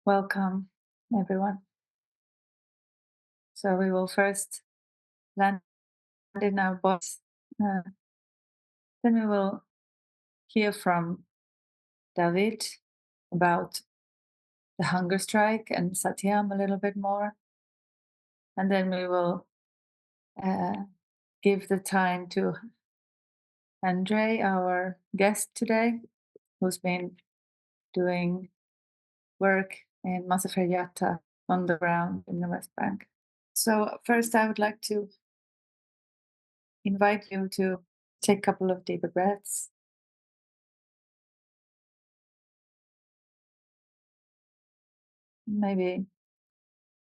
Welcome, everyone. So we will first land in our bodies. Uh, then we will hear from David about the hunger strike and SATYAM a little bit more. And then we will uh, give the time to Andrey, our guest today, who's been doing work in Masaferyata on the ground in the West Bank. So first I would like to invite you to take a couple of deeper breaths. Maybe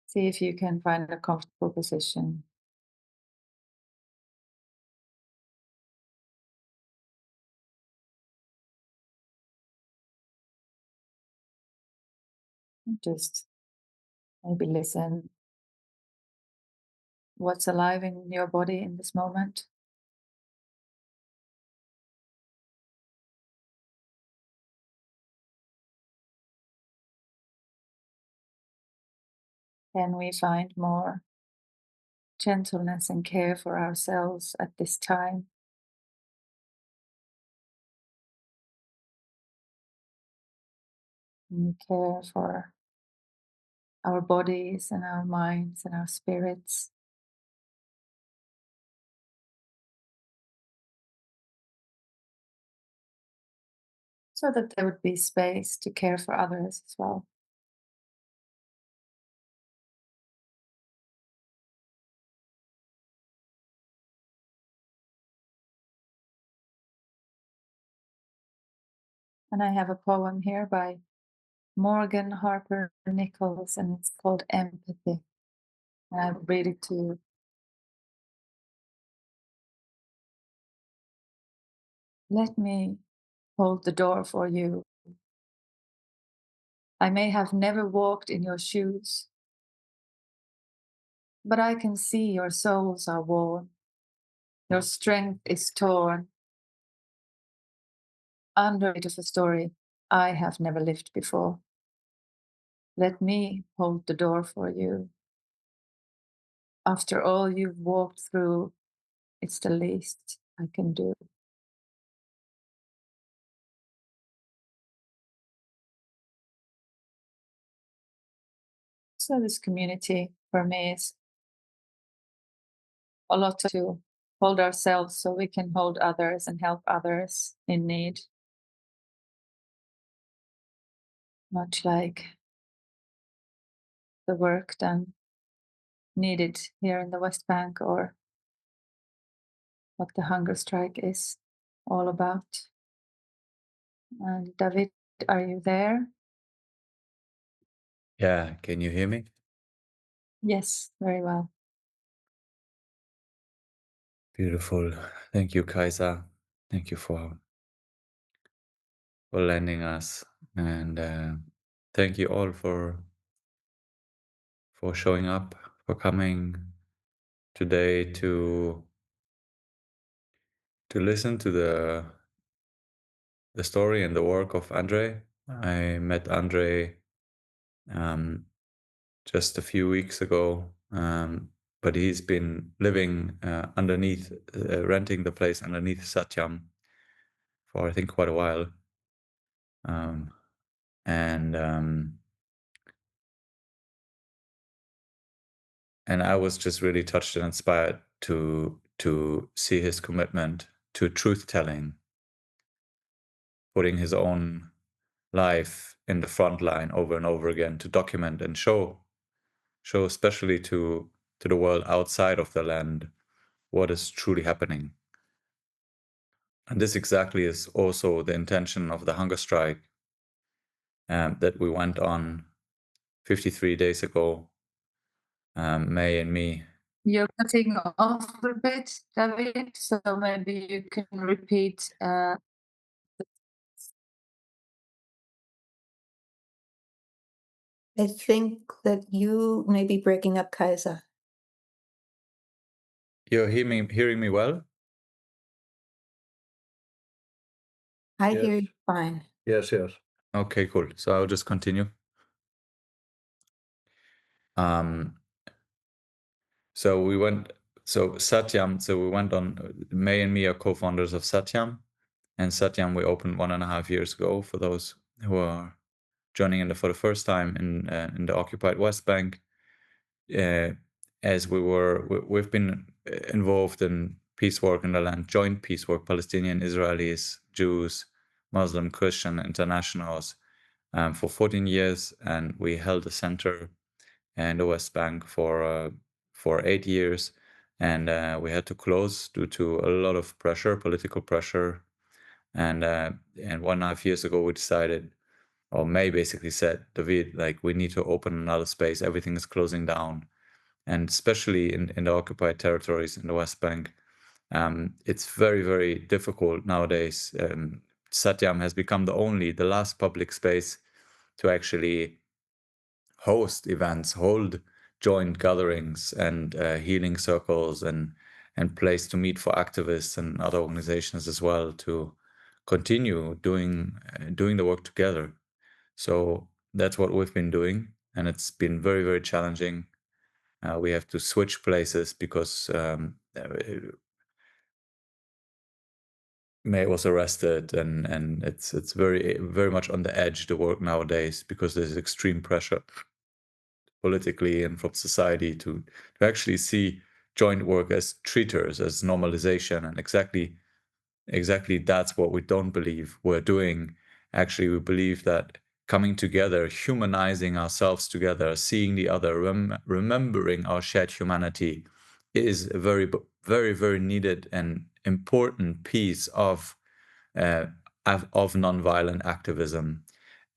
see if you can find a comfortable position. Just maybe listen what's alive in your body in this moment. Can we find more gentleness and care for ourselves at this time? Can we care for our bodies and our minds and our spirits so that there would be space to care for others as well? And I have a poem here by Morgan Harper Nichols, and it's called Empathy. And I'll read it to you. Let me hold the door for you. I may have never walked in your shoes, but I can see your soles are worn, your strength is torn, under it of a story I have never lived before. Let me hold the door for you. After all you've walked through, it's the least I can do. So this community for me is a lot to hold ourselves so we can hold others and help others in need. Much like the work done needed here in the West Bank, or what the hunger strike is all about. And David, are you there? Yeah, can you hear me? Yes, very well. Beautiful. Thank you, Kaisa. Thank you for lending us, and thank you all for showing up, for coming today to listen to the story and the work of Andrey. I met Andrey um, just a few weeks ago, but he's been living underneath, renting the place underneath Satyam for I think quite a while. Um, and and I was just really touched and inspired to see his commitment to truth telling, putting his own life in the front line over and over again to document and show especially to the world outside of the land what is truly happening. And this exactly is also the intention of the hunger strike that we went on 53 days ago, May and me. You're cutting off a bit, David, so maybe you can repeat. I think that you may be breaking up, Kaisa. You're hearing me well? I Yes. hear you fine. Yes, yes. Okay, cool. So I'll just continue. Um, so we went, so SATYAM, so we went on, May and me are co-founders of SATYAM, and SATYAM we opened 1.5 years ago for those who are joining for the first time in the occupied West Bank. As we've been involved in peace work in the land, joint peace work, Palestinian, Israelis, Jews, Muslim, Christian, internationals, for 14 years, and we held a center in the West Bank for 8 years, and we had to close due to a lot of pressure, political pressure, and 1.5 years ago we decided, or May basically said, David, like, we need to open another space. Everything is closing down, and especially in the occupied territories in the West Bank, it's very, very difficult nowadays. SATYAM has become the last public space to actually host events, hold joint gatherings and healing circles, and place to meet for activists and other organizations as well, to continue doing the work together. So that's what we've been doing, and it's been very, very challenging. We have to switch places because May was arrested, and it's very, very much on the edge, the work nowadays, because there's extreme pressure politically and from society to actually see joint work as treaters, as normalization, and exactly that's what we don't believe we're doing. Actually, we believe that coming together, humanizing ourselves together, seeing the other, remembering our shared humanity, is a very, very, very needed and important piece of nonviolent activism,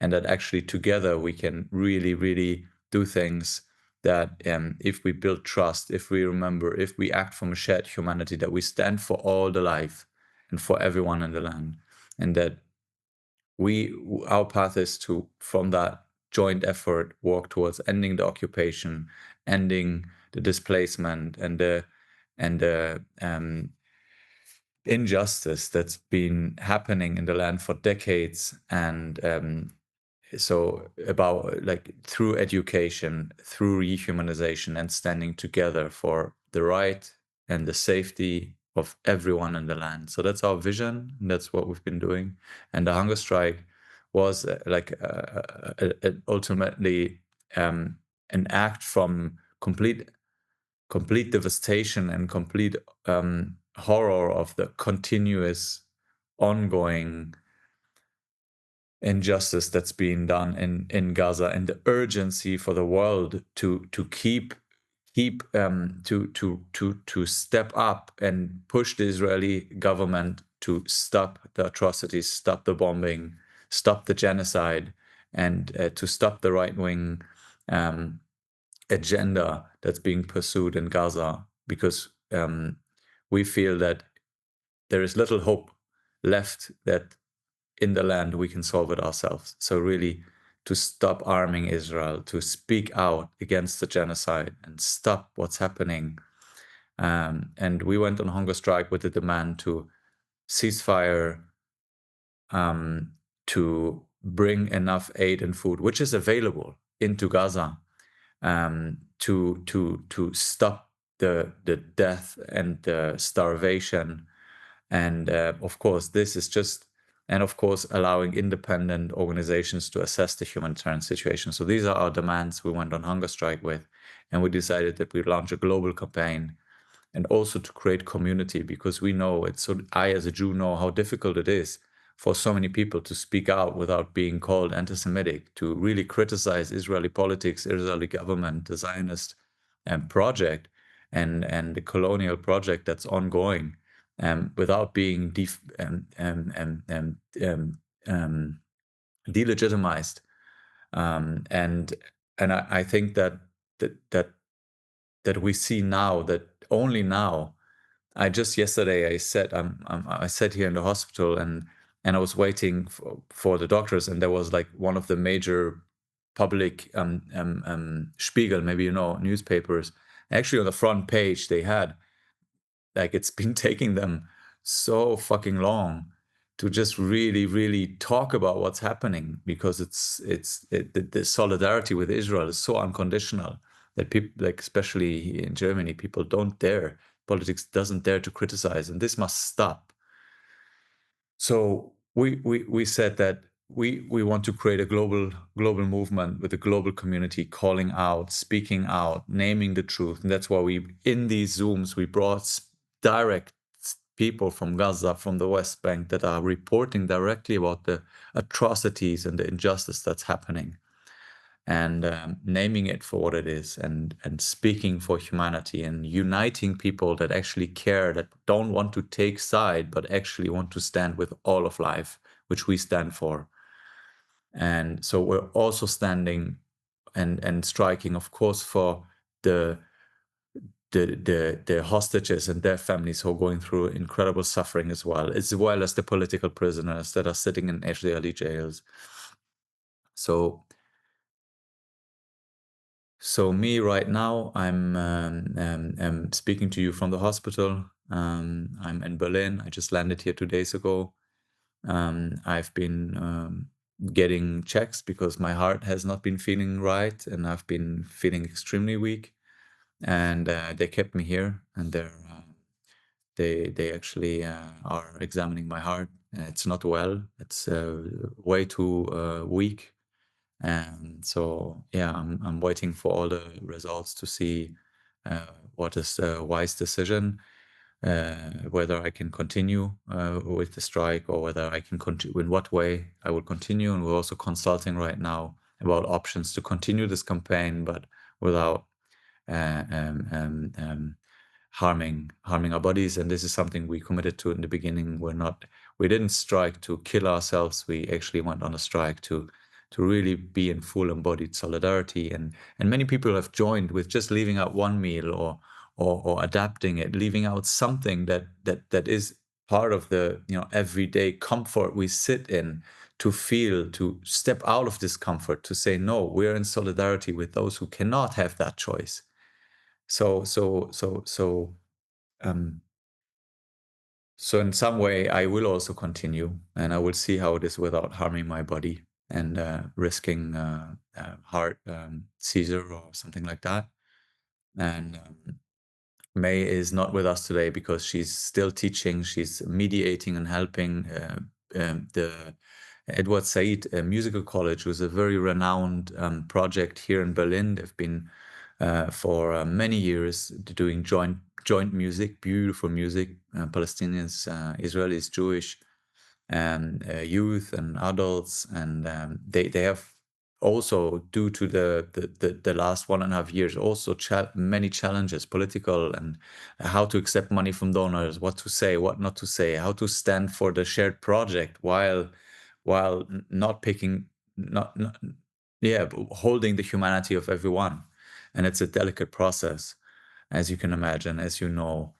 and that actually together we can really, really do things that, if we build trust, if we remember, if we act from a shared humanity, that we stand for all the life and for everyone in the land, and that our path is to, from that joint effort, work towards ending the occupation, ending the displacement, and the injustice that's been happening in the land for decades. And so about, like, through education, through rehumanization, and standing together for the right and the safety of everyone in the land. So that's our vision, and that's what we've been doing. And the hunger strike was ultimately an act from complete devastation and complete horror of the continuous, ongoing injustice that's being done in Gaza, and the urgency for the world to step up and push the Israeli government to stop the atrocities, stop the bombing, stop the genocide, and to stop the right-wing agenda that's being pursued in Gaza, because we feel that there is little hope left that in the land we can solve it ourselves. So really, to stop arming Israel, to speak out against the genocide and stop what's happening. And we went on hunger strike with the demand to ceasefire, to bring enough aid and food, which is available, into Gaza, to stop the death and the starvation. And of course, this is just, and of course, allowing independent organizations to assess the humanitarian situation. So these are our demands we went on hunger strike with, and we decided that we launch a global campaign, and also to create community, because we know it's so, I as a Jew know how difficult it is for so many people to speak out without being called anti-Semitic, to really criticize Israeli politics, Israeli government, the Zionist project, and the colonial project that's ongoing, without being delegitimized. And I think that we see now, that only now. Yesterday I said, I sat here in the hospital, and I was waiting for the doctors, and there was, like, one of the major public Spiegel, maybe you know, newspapers. Actually, on the front page they had, like, it's been taking them so fucking long to just really, really talk about what's happening, because the solidarity with Israel is so unconditional. that people, like especially in Germany, people don't dare, politics doesn't dare to criticize, and this must stop. So we said that we want to create a global movement with a global community calling out, speaking out, naming the truth. And that's why we, in these Zooms, we brought direct people from Gaza, from the West Bank, that are reporting directly about the atrocities and the injustice that's happening, and naming it for what it is, and speaking for humanity, and uniting people that actually care, that don't want to take side, but actually want to stand with all of life, which we stand for. And so we're also standing and striking, of course, for the hostages and their families who are going through incredible suffering, as well as the political prisoners that are sitting in Israeli jails. So me right now, I'm speaking to you from the hospital. I'm in Berlin. I just landed here 2 days ago. I've been getting checks because my heart has not been feeling right, and I've been feeling extremely weak. And they kept me here, and they actually are examining my heart. It's not well. It's way too weak. And so, yeah, I'm waiting for all the results to see what is the wise decision, whether I can continue with the strike, or whether I can continue, in what way I will continue. And we're also consulting right now about options to continue this campaign, but without uh, um, um, um, harming our bodies. And this is something we committed to in the beginning. We didn't strike to kill ourselves. We actually went on a strike to really be in full embodied solidarity. And many people have joined with just leaving out one meal, or adapting it, leaving out something that is part of the everyday comfort we sit in, to feel, to step out of discomfort, to say, no, we're in solidarity with those who cannot have that choice. So um, so in some way, I will also continue, and I will see how it is without harming my body, and risking heart seizure or something like that. And May is not with us today because she's still teaching. She's mediating and helping the Edward Said Musical College, was a very renowned project here in Berlin. They've been for many years doing joint music, beautiful music, Palestinians, Israelis, Jewish, and youth and adults. And they have also, due to the last 1.5 years, also many challenges, political, and how to accept money from donors, what to say, what not to say, how to stand for the shared project while not picking, not yeah, but holding the humanity of everyone. And it's a delicate process, as you can imagine, as you know.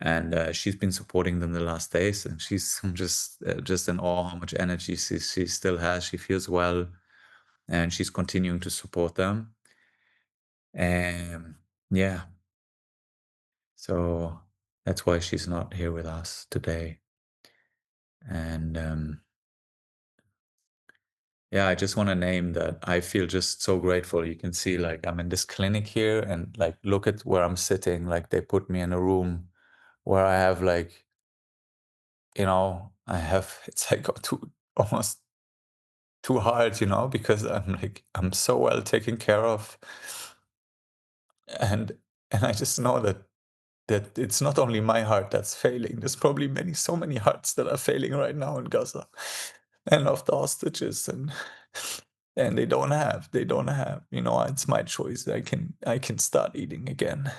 And she's been supporting them the last days, and she's just in awe how much energy she still has. She feels well, and she's continuing to support them. And yeah, so that's why she's not here with us today. And yeah, I just want to name that I feel just so grateful. You can see, like, I'm in this clinic here, and like, look at where I'm sitting. Like, they put me in a room where I have, like, it's like almost too hard, because I'm so well taken care of. And I just know that it's not only my heart that's failing. There's probably so many hearts that are failing right now in Gaza, and of the hostages, and they don't have, it's my choice. I can start eating again.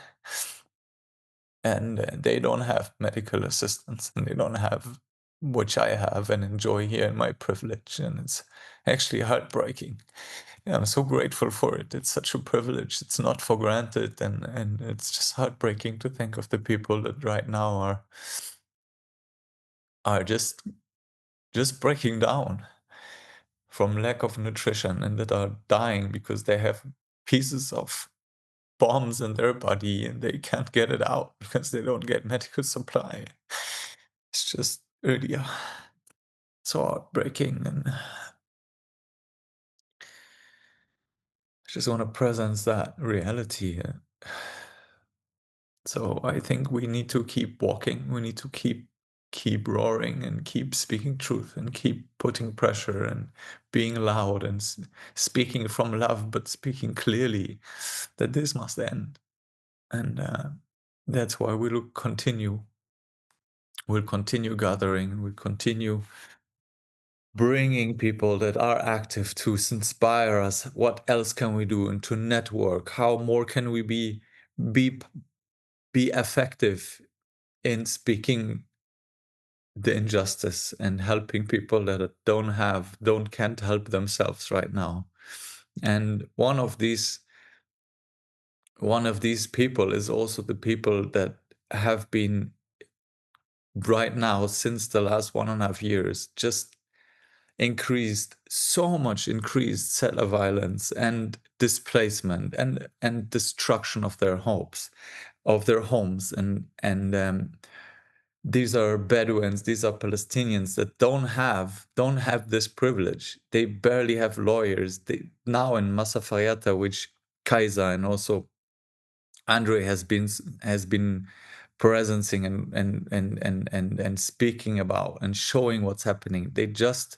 And they don't have medical assistance, and they don't have, which I have and enjoy here in my privilege. And it's actually heartbreaking. Yeah, I'm so grateful for it. It's such a privilege. It's not for granted. And it's just heartbreaking to think of the people that right now are just breaking down from lack of nutrition, and that are dying because they have pieces of bombs in their body and they can't get it out because they don't get medical supply. It's just really so heartbreaking, and just want to presence that reality. So I think we need to keep walking. We need to keep roaring and keep speaking truth and keep putting pressure and being loud and speaking from love, but speaking clearly that this must end. And that's why we'll continue. We'll continue gathering. We'll continue bringing people that are active to inspire us. What else can we do? And to network. How more can we be effective in speaking the injustice and helping people that can't help themselves right now. And one of these people is also the people that have been right now, since the last 1.5 years, just increased settler violence and displacement and destruction of their homes, and these are Bedouins, these are Palestinians that don't have this privilege. They barely have lawyers. Now in Masafayata, which Kaisa and also Andrey has been presencing and speaking about and showing what's happening. They just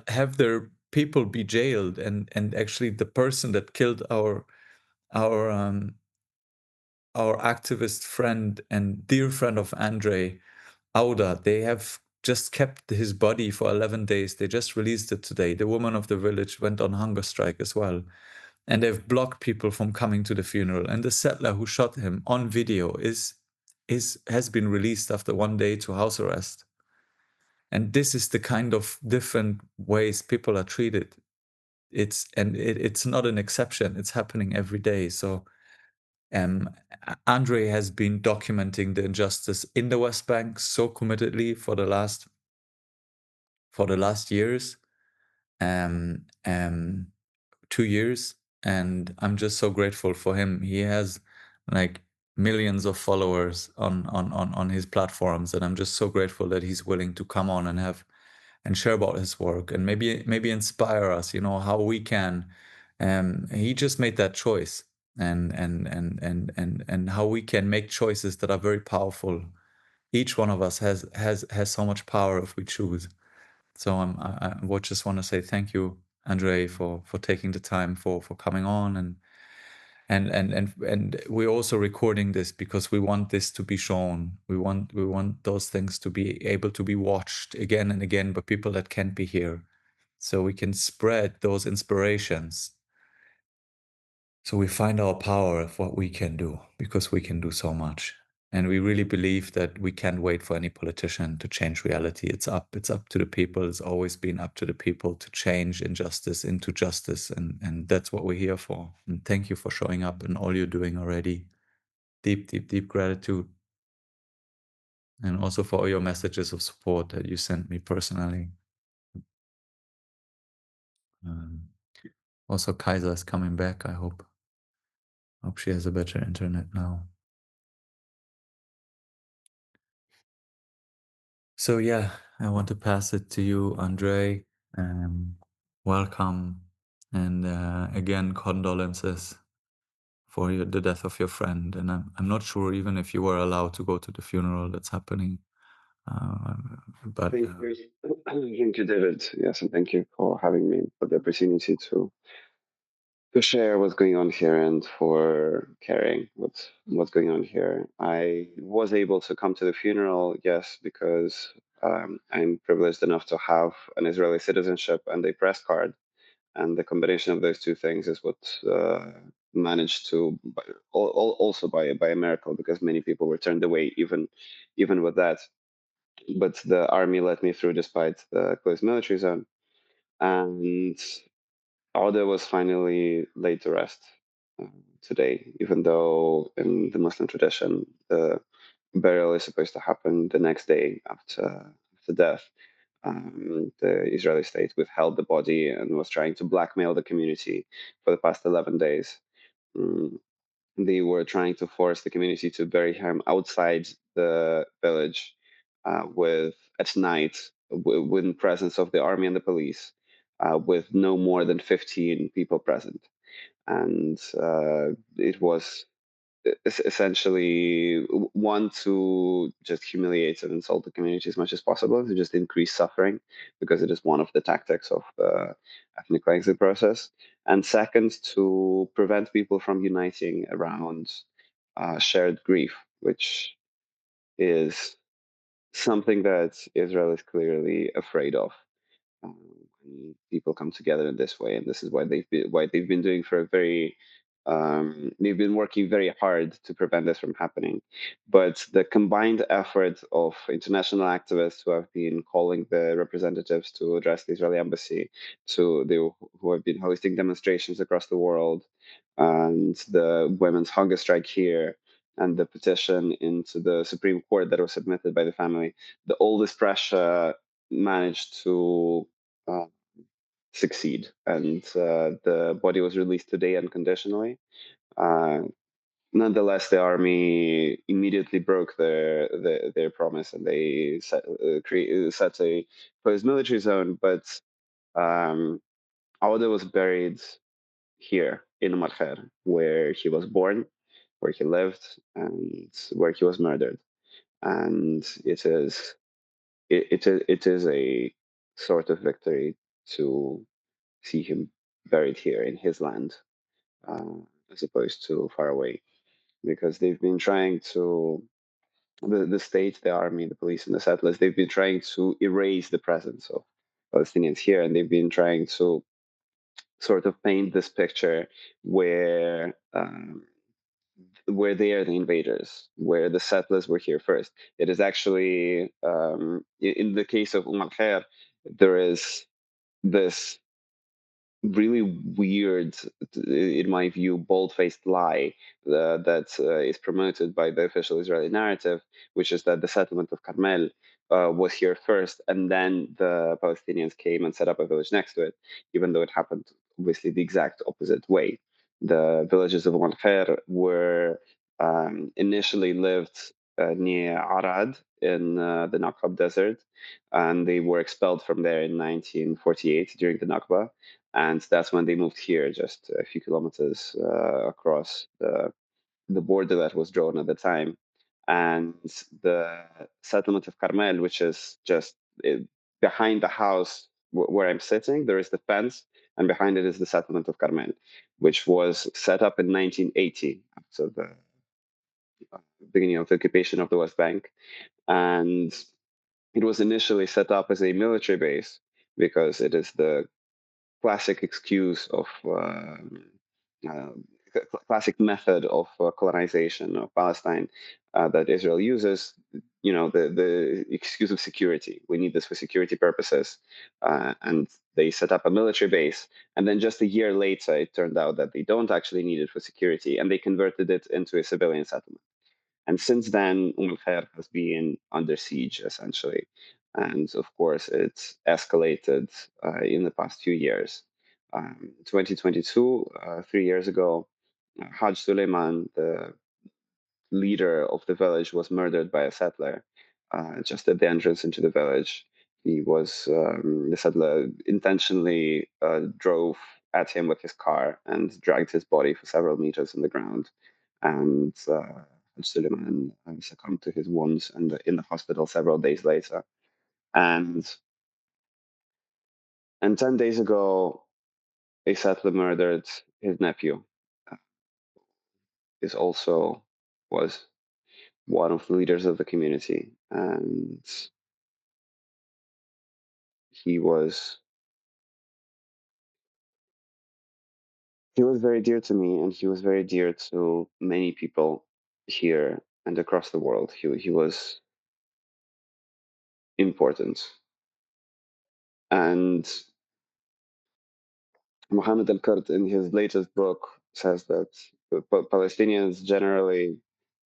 have their people be jailed, and actually the person that killed our activist friend and dear friend of Andrey, Auda, they have just kept his body for 11 days. They just released it today. The woman of the village went on hunger strike as well. And they've blocked people from coming to the funeral. And the settler who shot him on video has been released after 1 day to house arrest. And this is the kind of different ways people are treated. It's not an exception. It's happening every day. So Andrey has been documenting the injustice in the West Bank so committedly for the last years, 2 years, and I'm just so grateful for him. He has like millions of followers on his platforms, and I'm just so grateful that he's willing to come on and share about his work and maybe inspire us. How we can. He just made that choice, and how we can make choices that are very powerful. Each one of us has so much power if we choose. So I would just want to say thank you, Andrey, for taking the time for coming on, and we're also recording this because we want this to be shown. We want those things to be able to be watched again and again by people that can't be here, so we can spread those inspirations. So we find our power of what we can do, because we can do so much. And we really believe that we can't wait for any politician to change reality. It's up to the people. It's always been up to the people to change injustice into justice. And that's what we're here for. And thank you for showing up and all you're doing already. Deep, deep, deep gratitude. And also for all your messages of support that you sent me personally. Also, Kaisa is coming back, I hope. Hope she has a better internet now. So yeah, I want to pass it to you, Andrey. Welcome, and again, condolences for the death of your friend. And I'm not sure even if you were allowed to go to the funeral that's happening. But Thank you, David. Yes, and thank you for having me, for the opportunity to share what's going on here and for caring what's going on here. I was able to come to the funeral, yes, because I'm privileged enough to have an Israeli citizenship and a press card, and the combination of those two things is what managed to also by a miracle, because many people were turned away even with that. But the army let me through despite the closed military zone, and Auda was finally laid to rest uh, today, even though in the Muslim tradition, the burial is supposed to happen the next day after death. The Israeli state withheld the body and was trying to blackmail the community for the past 11 days. Mm, they were trying to force the community to bury him outside the village with at night, with presence of the army and the police. with no more than 15 people present. And it was essentially one, to just humiliate and insult the community as much as possible, to just increase suffering, because it is one of the tactics of the ethnic cleansing process. And second, to prevent people from uniting around shared grief, which is something that Israel is clearly afraid of. When people come together in this way, and this is why they've been doing for a very they've been working very hard to prevent this from happening. But the combined effort of international activists who have been calling the representatives to address the Israeli embassy, who have been hosting demonstrations across the world, and the women's hunger strike here, and the petition into the Supreme Court that was submitted by the family, all this pressure managed to succeed, and the body was released today unconditionally. Uh, Nonetheless, the army immediately broke their promise, and they set a post-military zone. But Auda was buried here in Marher, where he was born, where he lived, and where he was murdered. And it is a sort of victory to see him buried here in his land, uh, as opposed to far away, because they've been trying to, the state, the army, the police, and the settlers, they've been trying to erase the presence of Palestinians here, and they've been trying to sort of paint this picture where they are the invaders, where the settlers were here first. It is actually, in the case of Khair, there is this really weird, in my view, bold-faced lie that is promoted by the official Israeli narrative, which is that the settlement of Carmel was here first, and then the Palestinians came and set up a village next to it, even though it happened obviously the exact opposite way. The villages of Umm Khair were initially lived near Arad in the Nakab Desert, and they were expelled from there in 1948 during the Nakba, and that's when they moved here, just a few kilometers across the border that was drawn at the time. And the settlement of Carmel, which is just behind the house where I'm sitting, there is the fence, and behind it is the settlement of Carmel, which was set up in 1980, after the beginning of the occupation of the West Bank. And it was initially set up as a military base because it is the classic excuse of uh, classic method of colonization of Palestine that Israel uses. The excuse of security. We need this for security purposes, and they set up a military base. And then just a year later, it turned out that they don't actually need it for security, and they converted it into a civilian settlement. And since then, Khair has been under siege, essentially. And of course, it's escalated in the past few years. 2022, 3 years ago, Haj Suleiman, the leader of the village, was murdered by a settler just at the entrance into the village. The settler intentionally drove at him with his car and dragged his body for several meters in the ground. And Suleiman succumbed to his wounds and in the hospital several days later. And 10 days ago, a settler murdered his nephew. Is also was one of the leaders of the community, and he was very dear to me, and he was very dear to many people here and across the world. He was important. And Mohammed Al-Kurd, in his latest book, says that Palestinians generally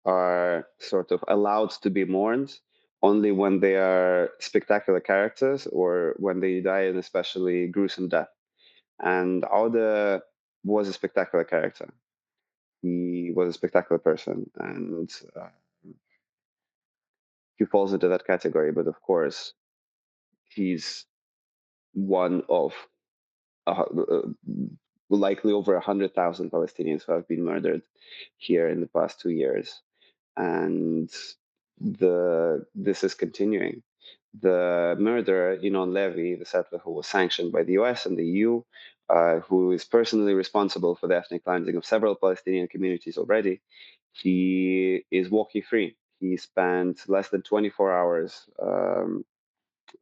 are sort of allowed to be mourned only when they are spectacular characters or when they die an especially gruesome death. And Auda was a spectacular character. He was a spectacular person, and he falls into that category. But of course, he's one of likely over 100,000 Palestinians who have been murdered here in the past 2 years, and this is continuing. The murderer, Inon Levy, the settler who was sanctioned by the US and the EU, who is personally responsible for the ethnic cleansing of several Palestinian communities already, he is walking free. He spent less than 24 hours.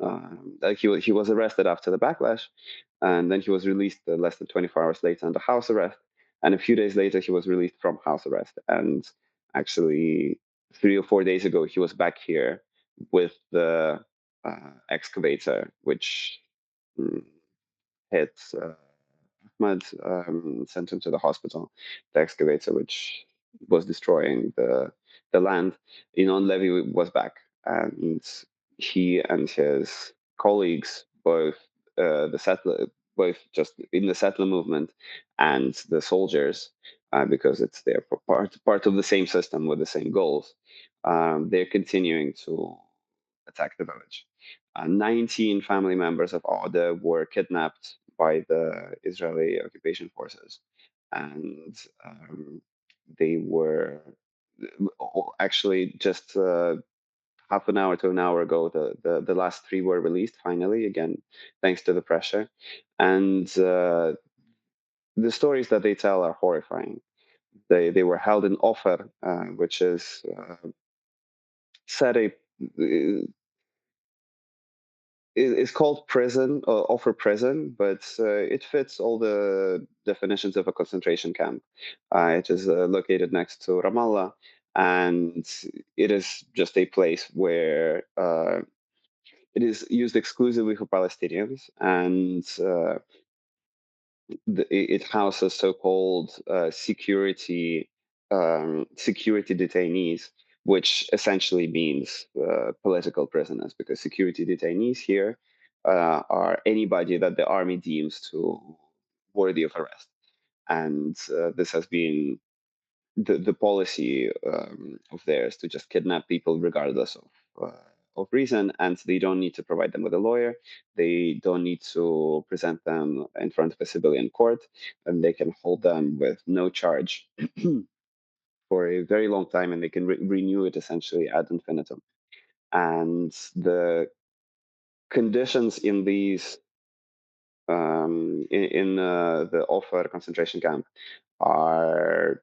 Like he was arrested after the backlash, and then he was released less than 24 hours later under house arrest. And a few days later, he was released from house arrest. And actually, 3 or 4 days ago, he was back here with the excavator, which hit Ahmad, sent him to the hospital. The excavator, which was destroying the land, Inon Levy was back, and he and his colleagues, both the settler, both just in the settler movement and the soldiers, because it's their part of the same system with the same goals. They're continuing to attack the village. 19 family members of Aude were kidnapped by the Israeli occupation forces, and they were actually just half an hour to an hour ago. The last three were released finally, again thanks to the pressure, and the stories that they tell are horrifying. They were held in Ofer, which is said a it's called prison or offer prison, but it fits all the definitions of a concentration camp. It is located next to Ramallah, and it is just a place where it is used exclusively for Palestinians, and it houses so-called security detainees, which essentially means political prisoners, because security detainees here are anybody that the army deems to worthy of arrest, and this has been the policy of theirs, to just kidnap people regardless of reason, and they don't need to provide them with a lawyer. They don't need to present them in front of a civilian court, and they can hold them with no charge for a very long time, and they can renew it essentially ad infinitum. And the conditions in these in the Offer concentration camp are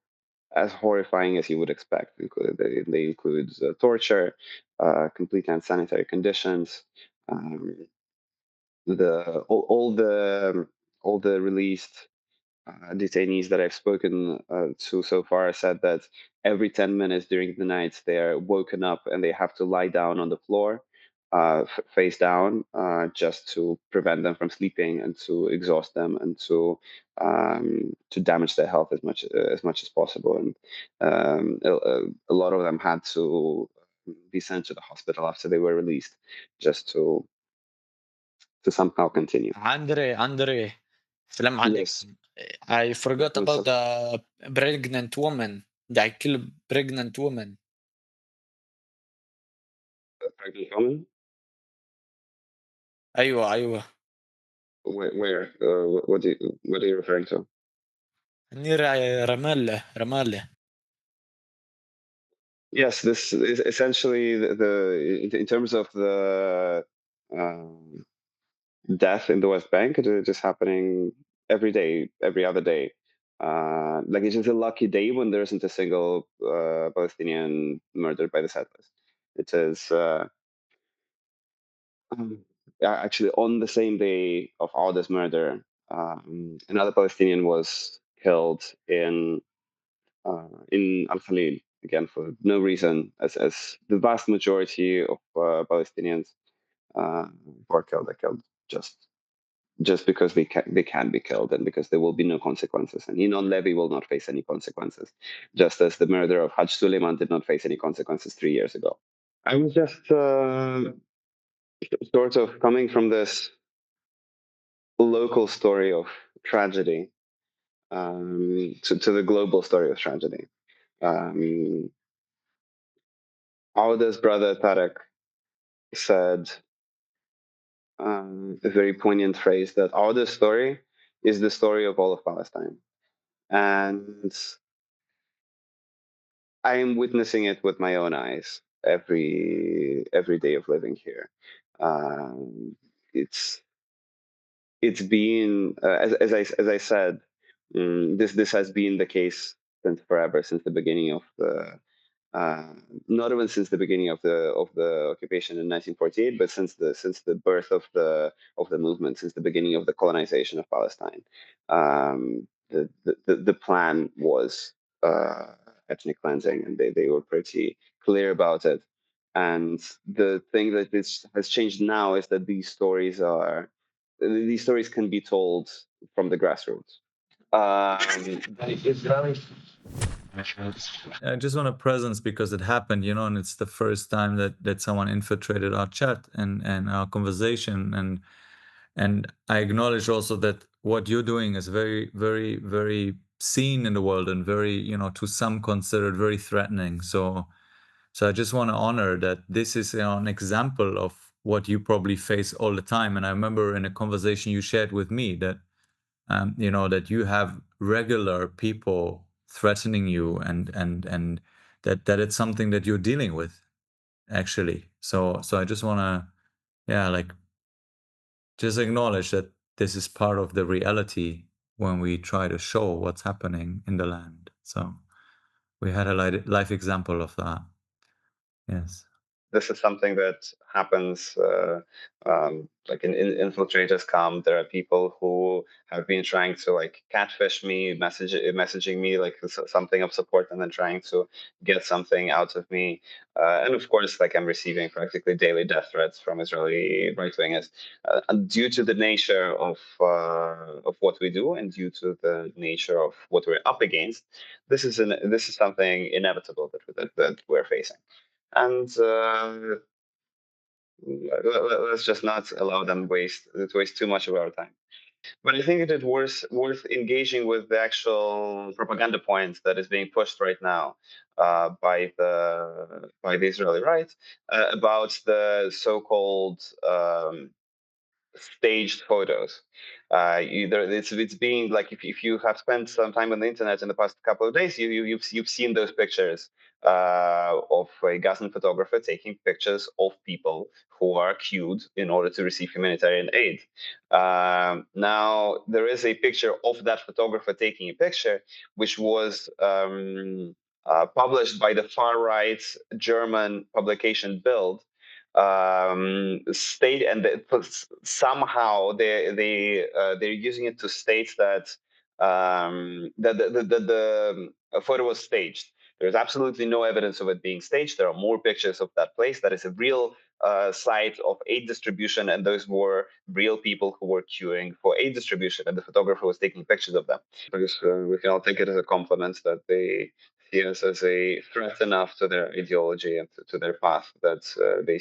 as horrifying as you would expect. They include torture, completely unsanitary conditions. All the released detainees that I've spoken to so far said that every 10 minutes during the night they are woken up and they have to lie down on the floor, face down, just to prevent them from sleeping and to exhaust them and to damage their health as much as possible. And a lot of them had to be sent to the hospital after they were released, just to somehow continue. Andre, Salam Yes. alaikum. I forgot about the pregnant woman. They kill pregnant woman. Pregnant woman? أيوة. Where? What are you referring to? near Ramallah. Yes, this is essentially in terms of the death in the West Bank. It is just happening every day, every other day. Like it's just a lucky day when there isn't a single Palestinian murdered by the settlers. It is actually on the same day of Auda's murder, another Palestinian was killed in Al Khalil, again for no reason, as the vast majority of Palestinians who are killed are killed just because they can be killed and because there will be no consequences. And Inon Levy will not face any consequences, just as the murder of Haj Suleiman did not face any consequences 3 years ago. I was just sort of coming from this local story of tragedy to the global story of tragedy. Auda's brother Tarek said a very poignant phrase that Auda's story is the story of all of Palestine. And I am witnessing it with my own eyes every day of living here. It's been as I said, this has been the case since forever, since the beginning of the uh, not even since the beginning of the occupation in 1948, but since the birth of the movement, since the beginning of the colonization of Palestine. The plan was ethnic cleansing, and they were pretty clear about it. And the thing that this has changed now is that these stories can be told from the grassroots. The Israeli I just want a presence because it happened, and it's the first time that someone infiltrated our chat and our conversation, and I acknowledge also that what you're doing is very, very, very seen in the world and very, to some considered very threatening. So I just want to honor that this is an example of what you probably face all the time. And I remember in a conversation you shared with me that that you have regular people threatening you, and that it's something that you're dealing with, actually. So I just want to, just acknowledge that this is part of the reality when we try to show what's happening in the land. So we had a life example of that. Yes. This is something that happens like in infiltrators come. There are people who have been trying to like catfish me, messaging me like something of support, and then trying to get something out of me. And of course, like I'm receiving practically daily death threats from Israeli right wingers. Due to the nature of what we do, and due to the nature of what we're up against, this is something inevitable that we're facing. And let's just not allow them to waste too much of our time. But I think it is worth engaging with the actual propaganda point that is being pushed right now by the Israeli right about the so-called staged photos. It's being like if you have spent some time on the internet in the past couple of days, you've seen those pictures of a Gazan photographer taking pictures of people who are queued in order to receive humanitarian aid. Now there is a picture of that photographer taking a picture, which was published by the far right German publication Bild, state, and somehow they're using it to state that the photo was staged. There's absolutely no evidence of it being staged. There are more pictures of that place. That is a real site of aid distribution, and those were real people who were queuing for aid distribution, and the photographer was taking pictures of them. Because we can all take it as a compliment that they see us as a threat enough to their ideology and to their path that uh, they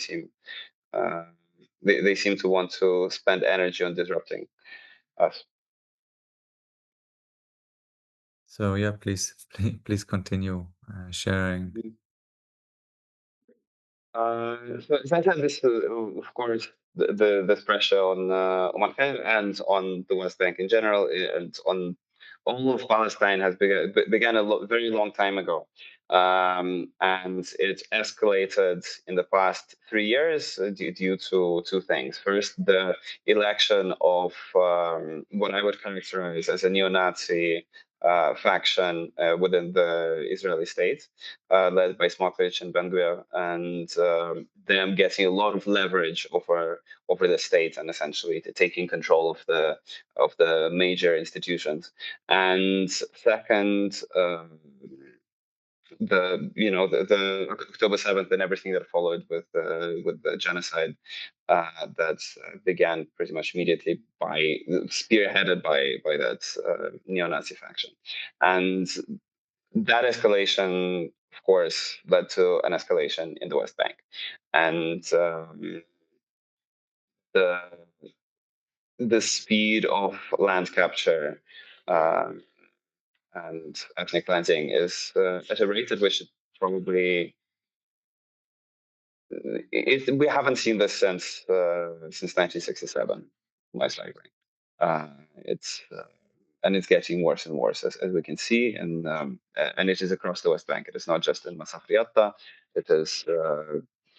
seem to want to spend energy on disrupting us. So yeah, please continue sharing. So as I said, this of course this pressure on one hand and on the West Bank in general, and on all of Palestine has began very long time ago, and it escalated in the past 3 years due to two things. First, the election of what I would characterize as a neo-Nazi faction within the Israeli state, led by Smotrich and Ben-Gvir, and them getting a lot of leverage over the state and essentially taking control of the major institutions. And second, the October 7th and everything that followed with the genocide that began pretty much immediately spearheaded by that neo-Nazi faction. And that escalation, of course, led to an escalation in the West Bank, and the the speed of land capture and ethnic cleansing is at a rate at which it probably we haven't seen this since 1967, most likely. It's and it's getting worse and worse as we can see, and it is across the West Bank. It is not just in Masafriata. It is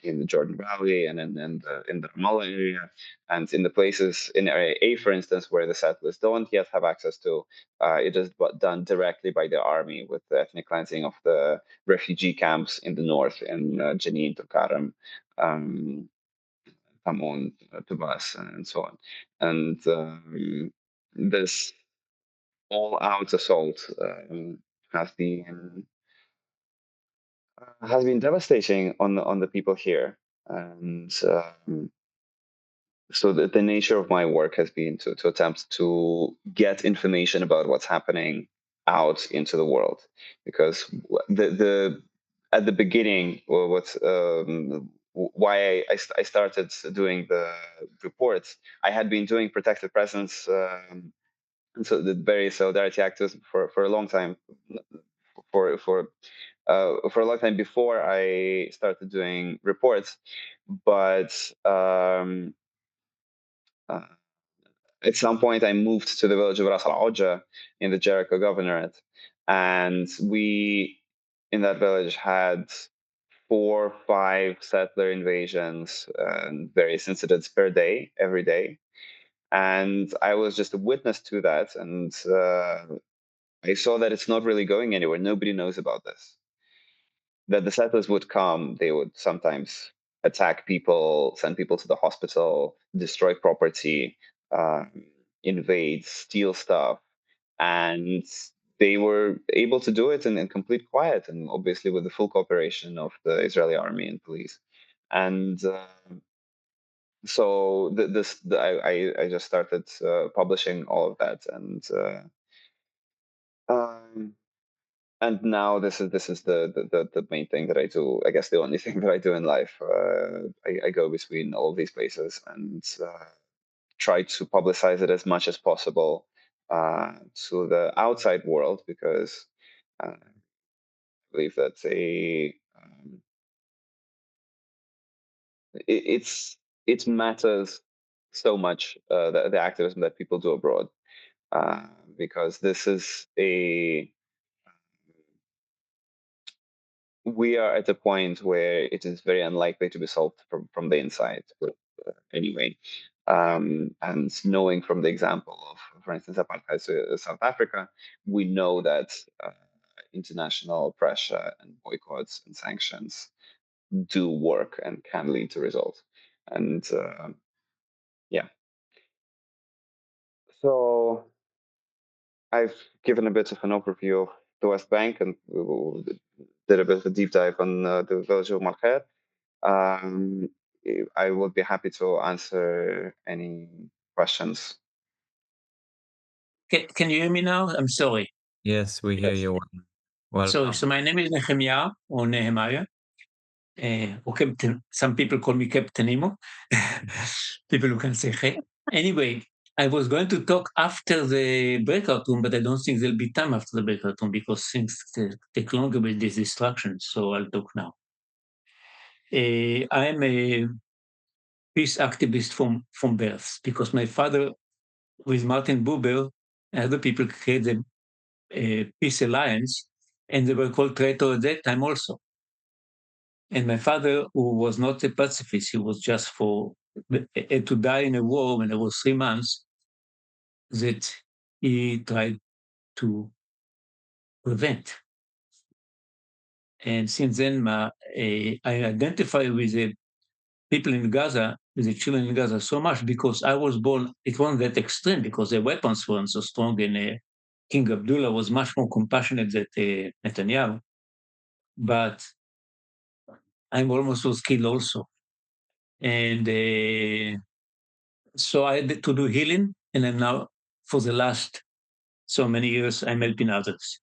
in the Jordan Valley and in the Ramallah area, and in the places in Area A, for instance, where the settlers don't yet have access to. It is done directly by the army with the ethnic cleansing of the refugee camps in the north, in Jenin, Tulkarm, Tamun, Tubas, and so on. And this all-out assault has been devastating on the people here, and so the nature of my work has been to attempt to get information about what's happening out into the world, because the at the beginning, why I started doing the reports, I had been doing protected presence, and so the various solidarity activism for a long time, for a long time before I started doing reports, but at some point I moved to the village of Ras Al Oja in the Jericho Governorate, and we in that village had 4-5 settler invasions and various incidents per day, every day. And I was just a witness to that, and I saw that it's not really going anywhere. Nobody knows about this. That the settlers would come, they would sometimes attack people, send people to the hospital, destroy property, invade, steal stuff, and they were able to do it in complete quiet, and obviously with the full cooperation of the Israeli army and police. And so I just started publishing all of that, and now this is the main thing that I do. I guess the only thing that I do in life. I go between all these places and try to publicize it as much as possible to the outside world, because I believe that it matters so much, the activism that people do abroad, because this is we are at a point where it is very unlikely to be solved from the inside, anyway. And knowing from the example of, for instance, apartheid South Africa, we know that international pressure and boycotts and sanctions do work and can lead to results. And yeah, so I've given a bit of an overview of the West Bank, and did a bit of a deep dive on the village of Malkhair. Um, I would be happy to answer any questions. Can you hear me now? I'm sorry. Yes, we hear Yes. you. Welcome. Sorry. So my name is Nehemiah, or Nehemiah. Or Captain. Some people call me Captain Nemo. People who can say hey. Anyway, I was going to talk after the breakout room, but I don't think there'll be time after the breakout room because things take longer with these distractions. So I'll talk now. I'm a peace activist from birth, because my father, with Martin Buber and other people, created the Peace Alliance, and they were called traitor at that time also. And my father, who was not a pacifist, he was just had to die in a war when I was 3 months, that he tried to prevent. And since then, I identify with the people in Gaza, with the children in Gaza, so much because I was born, it wasn't that extreme because the weapons weren't so strong, and King Abdullah was much more compassionate than Netanyahu. But I almost was killed also. And so I had to do healing, and I'm now, for the last so many years, I'm helping others.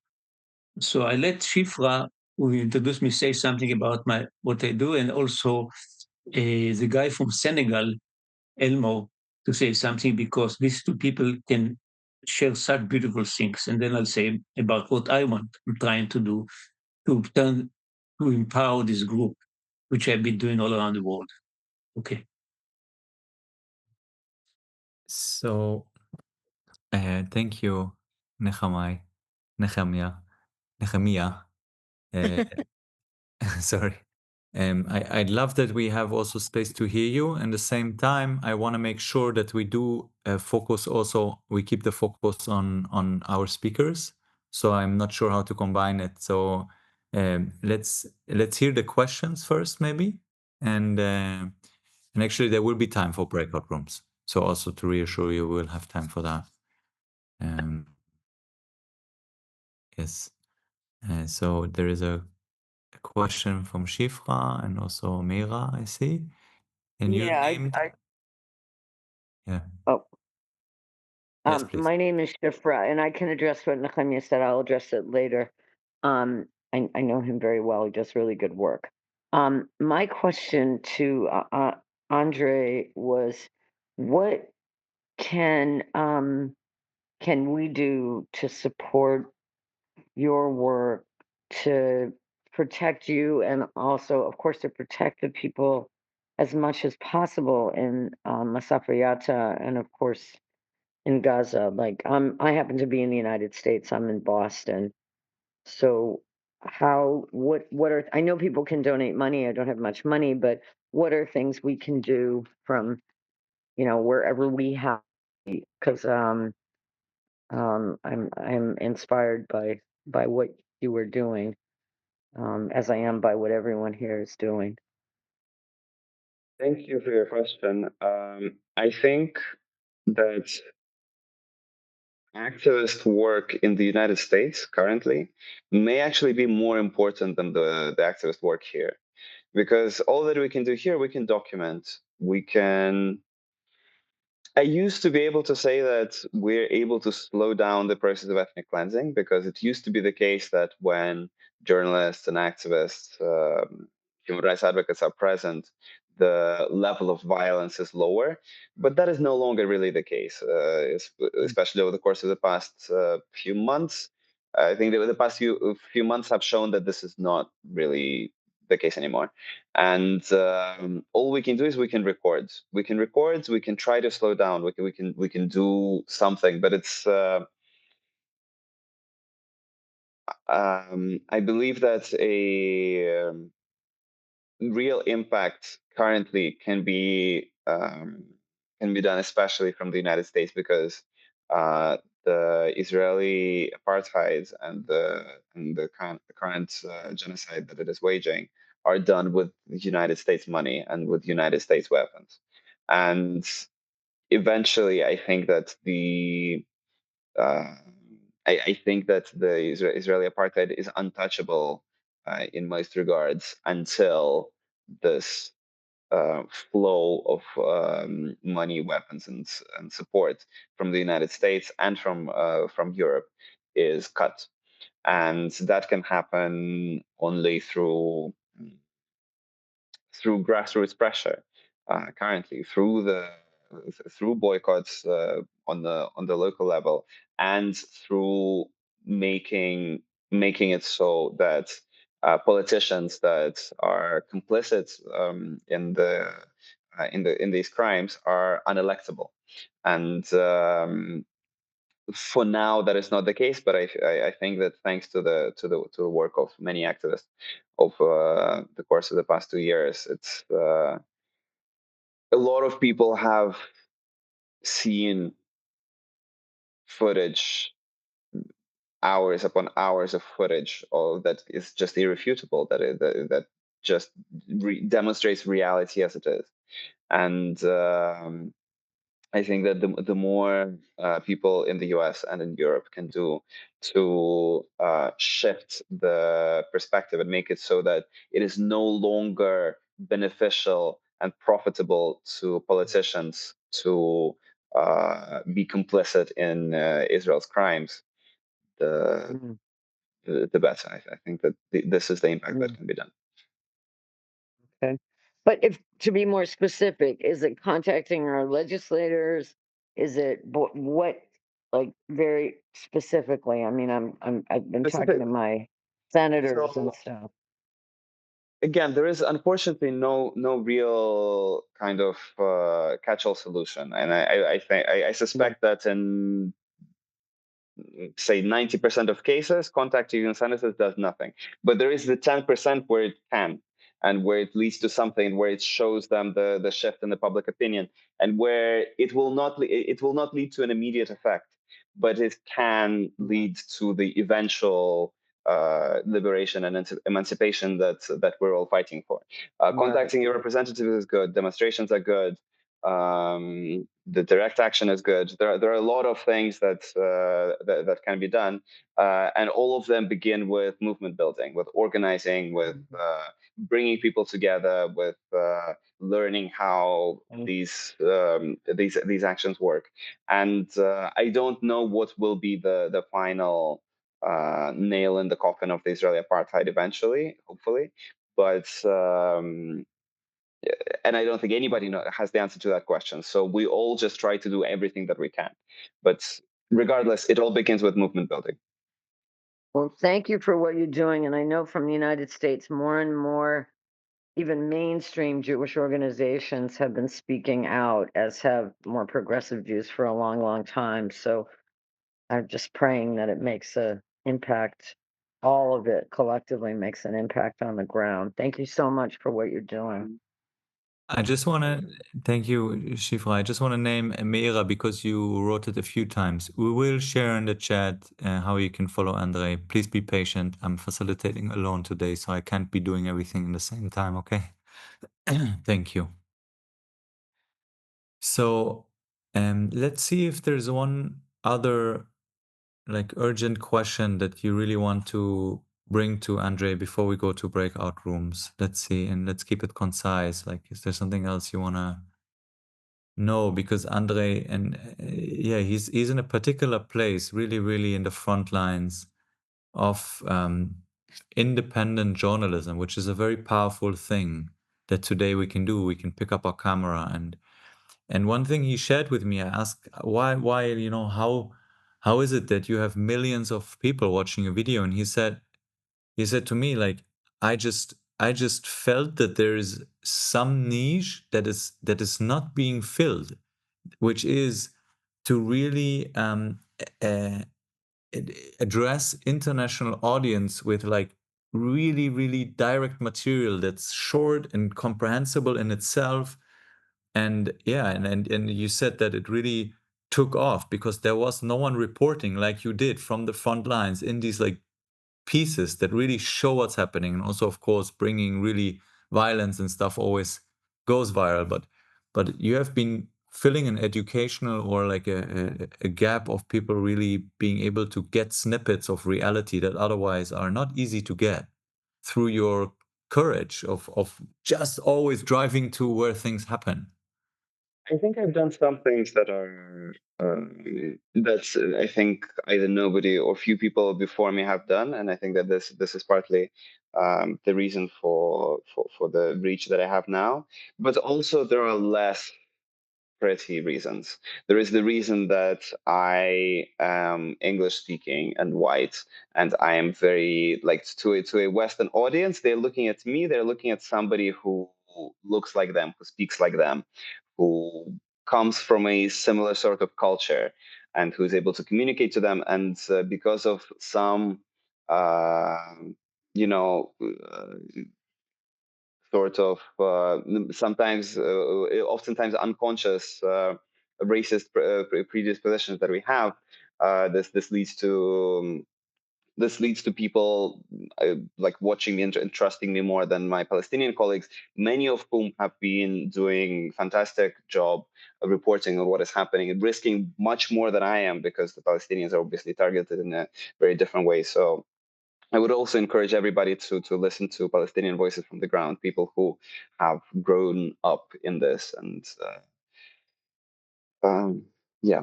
So I let Shifra, who introduced me, say something about what I do, and also the guy from Senegal, Elmo, to say something, because these two people can share such beautiful things. And then I'll say about what I'm trying to do to empower this group, which I've been doing all around the world. Okay. So Thank you, Nehemiah. Nehemiah. Sorry. I love that we have also space to hear you. And at the same time, I want to make sure that we do focus also, we keep the focus on our speakers. So I'm not sure how to combine it. So let's hear the questions first, maybe. And actually, there will be time for breakout rooms. So also to reassure you, we'll have time for that. Yes. So there is a question from Shifra and also Mira, I see. And you Yeah, named... Yeah. oh, Yes, please. my name is Shifra, and I can address what Nehemiah said. I'll address it later. I know him very well. He does really good work. My question to Andrey was, what can we do to support your work to protect you, and also, of course, to protect the people as much as possible in Masafayata, and of course in Gaza? Like, I happen to be in the United States. I'm in Boston. So what are, I know people can donate money. I don't have much money, but what are things we can do from, wherever we have, because I'm inspired by what you were doing, as I am by what everyone here is doing. Thank you for your question. I think that activist work in the United States currently may actually be more important than the activist work here, because all that we can do here, we can document, we can... I used to be able to say that we're able to slow down the process of ethnic cleansing, because it used to be the case that when journalists and activists, human rights advocates are present, the level of violence is lower. But that is no longer really the case, especially over the course of the past few months. I think that the past few months have shown that this is not really the case anymore. And all we can do is we can record. We can try to slow down. We can do something, but it's... I believe that a real impact currently can be done, especially from the United States, because the Israeli apartheid and the current genocide that it is waging are done with United States money and with United States weapons. And eventually, I think that uh, I think that the Israeli apartheid is untouchable in most regards until this flow of money, weapons, and support from the United States and from Europe is cut, and that can happen only through grassroots pressure. Currently, through boycotts on the local level, and through making it so that politicians that are complicit in these crimes are unelectable. And for now, that is not the case, but I think that thanks to the work of many activists over the course of the past 2 years, it's a lot of people have seen footage, hours upon hours of footage, all that is just irrefutable, that just demonstrates reality as it is. And I think that the more people in the US and in Europe can do to shift the perspective and make it so that it is no longer beneficial and profitable to politicians to be complicit in Israel's crimes, the Mm, the better. I think that this is the impact that mm, can be done. okay. But if to be more specific, is it contacting our legislators? Is it what, like, very specifically? I mean, I've been talking Specific. to my senators and So stuff. again, there is unfortunately no real kind of catch-all solution, and I think I Yeah. suspect that in say 90% of cases, contacting UN senators does nothing. But there is the 10% where it can, and where it leads to something, where it shows them the shift in the public opinion, and where it will not lead to an immediate effect, but it can lead to the eventual liberation and emancipation that we're all fighting for. Contacting your representatives is good. Demonstrations are good. The direct action is good. There are a lot of things that can be done, and all of them begin with movement building, with organizing, with bringing people together, with learning how these actions work. And I don't know what will be the final nail in the coffin of the Israeli apartheid eventually, hopefully, but. And I don't think anybody has the answer to that question. So we all just try to do everything that we can. But regardless, it all begins with movement building. Well, thank you for what you're doing. And I know from the United States, more and more, even mainstream Jewish organizations have been speaking out, as have more progressive Jews for a long, long time. So I'm just praying that it makes an impact. All of it collectively makes an impact on the ground. Thank you so much for what you're doing. I just want to thank you, Shifra. I just want to name Meira because you wrote it a few times. We will share in the chat how you can follow Andrey. Please be patient. I'm facilitating alone today, so I can't be doing everything in the same time, okay? Thank you. So let's see if there's one other like urgent question that you really want to bring to Andrey before we go to breakout rooms. Let's see, and let's keep it concise. Like, is there something else you want to know? Because Andrey, and yeah, he's in a particular place, really in the front lines of independent journalism, which is a very powerful thing that today we can do. We can pick up our camera and one thing he shared with me, I asked why you know, how is it that you have millions of people watching a video? And he said to me, like, I just felt that there is some niche that is not being filled, which is to really address international audience with like really direct material that's short and comprehensible in itself. And yeah, and you said that it really took off because there was no one reporting like you did from the front lines in these like pieces that really show what's happening. And also, of course, bringing really violence and stuff always goes viral. But you have been filling an educational or like a gap of people really being able to get snippets of reality that otherwise are not easy to get through your courage of just always driving to where things happen. I think I've done some things that are that's I think either nobody or few people before me have done, and I think that this is partly the reason for the reach that I have now. But also there are less pretty reasons. There is the reason that I am English speaking and white, and I am very like to a Western audience. They're looking at me. They're looking at somebody who looks like them, who speaks like them, who comes from a similar sort of culture, and who's able to communicate to them. And because of some, you know. Sort of sometimes, oftentimes unconscious racist predispositions that we have. This leads to people like watching me and trusting me more than my Palestinian colleagues, many of whom have been doing fantastic job of reporting on what is happening and risking much more than I am, because the Palestinians are obviously targeted in a very different way. So I would also encourage everybody to listen to Palestinian voices from the ground, people who have grown up in this, and yeah.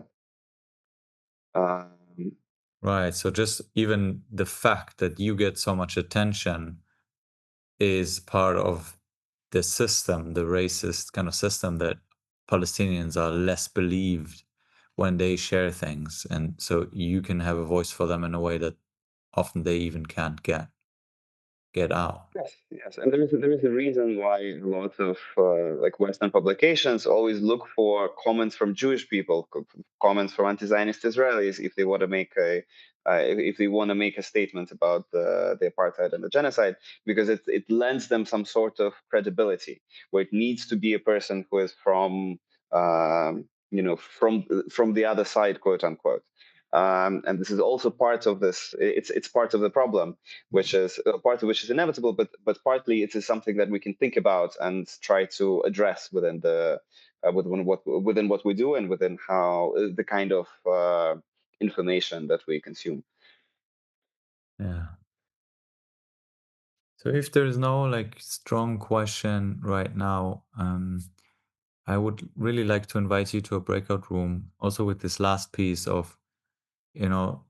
Right. So just even the fact that you get so much attention is part of the system, the racist kind of system that Palestinians are less believed when they share things. And so you can have a voice for them in a way that often they even can't get. get out. Yes, and there is a reason why a lot of like Western publications always look for comments from Jewish people, comments from anti-Zionist Israelis if they want to make a if they want to make a statement about the apartheid and the genocide, because it lends them some sort of credibility. Where it needs to be a person who is from from the other side, quote unquote. And this is also part of this. It's part of the problem, which is part of which is inevitable, but partly it is something that we can think about and try to address within the within what we do and within how the kind of information that we consume. Yeah. So if there's no like strong question right now, I would really like to invite you to a breakout room, also with this last piece of, how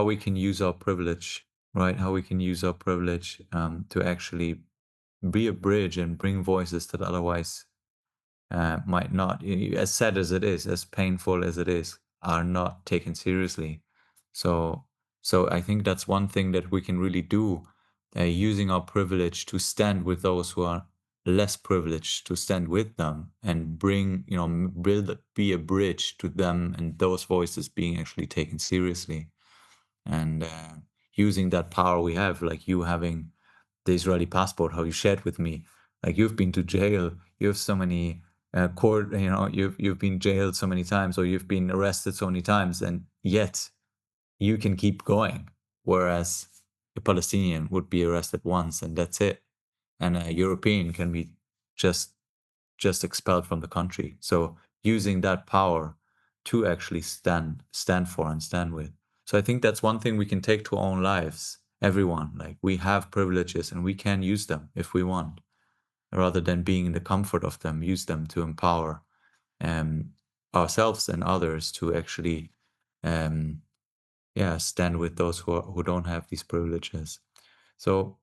we can use our privilege, right? How we can use our privilege to actually be a bridge and bring voices that otherwise might not, as sad as it is, as painful as it is, are not taken seriously. So, so I think that's one thing that we can really do, using our privilege to stand with those who are less privileged, to stand with them and bring, be a bridge to them and those voices being actually taken seriously. And using that power we have, like you having the Israeli passport, how you shared with me, like you've been to jail, you have so many court, you've been jailed so many times, or you've been arrested so many times, and yet you can keep going, whereas a Palestinian would be arrested once and that's it, and a European can be just expelled from the country. So using that power to actually stand for and stand with. So I think that's one thing we can take to our own lives. Everyone, like we have privileges and we can use them if we want, rather than being in the comfort of them, use them to empower ourselves and others to actually stand with those who don't have these privileges. So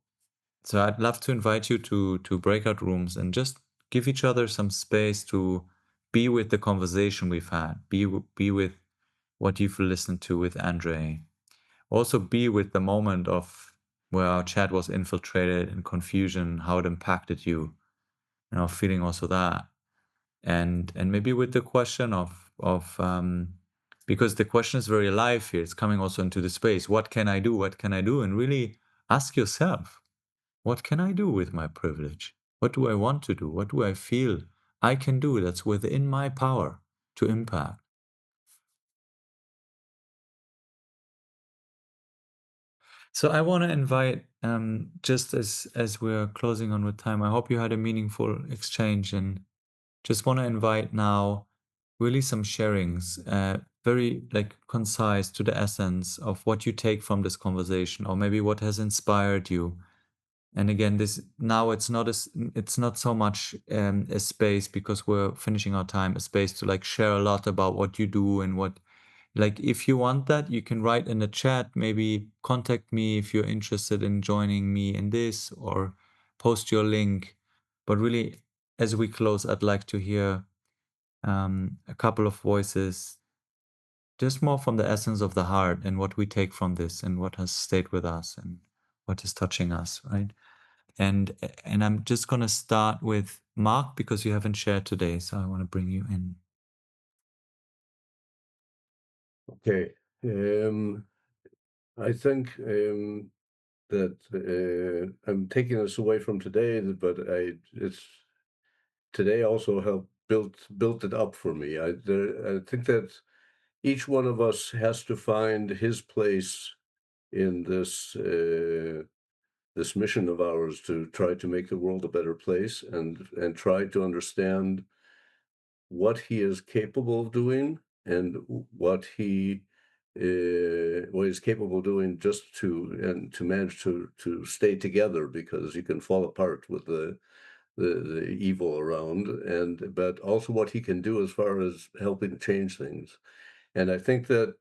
I'd love to invite you to breakout rooms and just give each other some space to be with the conversation we've had, be with what you've listened to with Andrey. Also be with the moment of where our chat was infiltrated in confusion, how it impacted you, feeling also that. And maybe with the question of because the question is very alive here, it's coming also into the space. What can I do? What can I do? And really ask yourself, what can I do with my privilege? What do I want to do? What do I feel I can do that's within my power to impact? So I want to invite, just as we're closing on with time, I hope you had a meaningful exchange, and just want to invite now really some sharings, very like concise to the essence of what you take from this conversation, or maybe what has inspired you. And again, this now it's not so much a space, because we're finishing our time, a space to like share a lot about what you do and what, like if you want that, you can write in the chat, maybe contact me if you're interested in joining me in this, or post your link. But really, as we close, I'd like to hear a couple of voices, just more from the essence of the heart and what we take from this and what has stayed with us and what is touching us, right? And I'm just going to start with Mark, because you haven't shared today, so I want to bring you in. Okay. I think that I'm taking this away from today, but it's today also helped built it up for me. I think that each one of us has to find his place in this mission of ours to try to make the world a better place, and try to understand what he is capable of doing and what he what he's capable of doing, just to manage to stay together, because you can fall apart with the evil around, and but also what he can do as far as helping change things. And I think that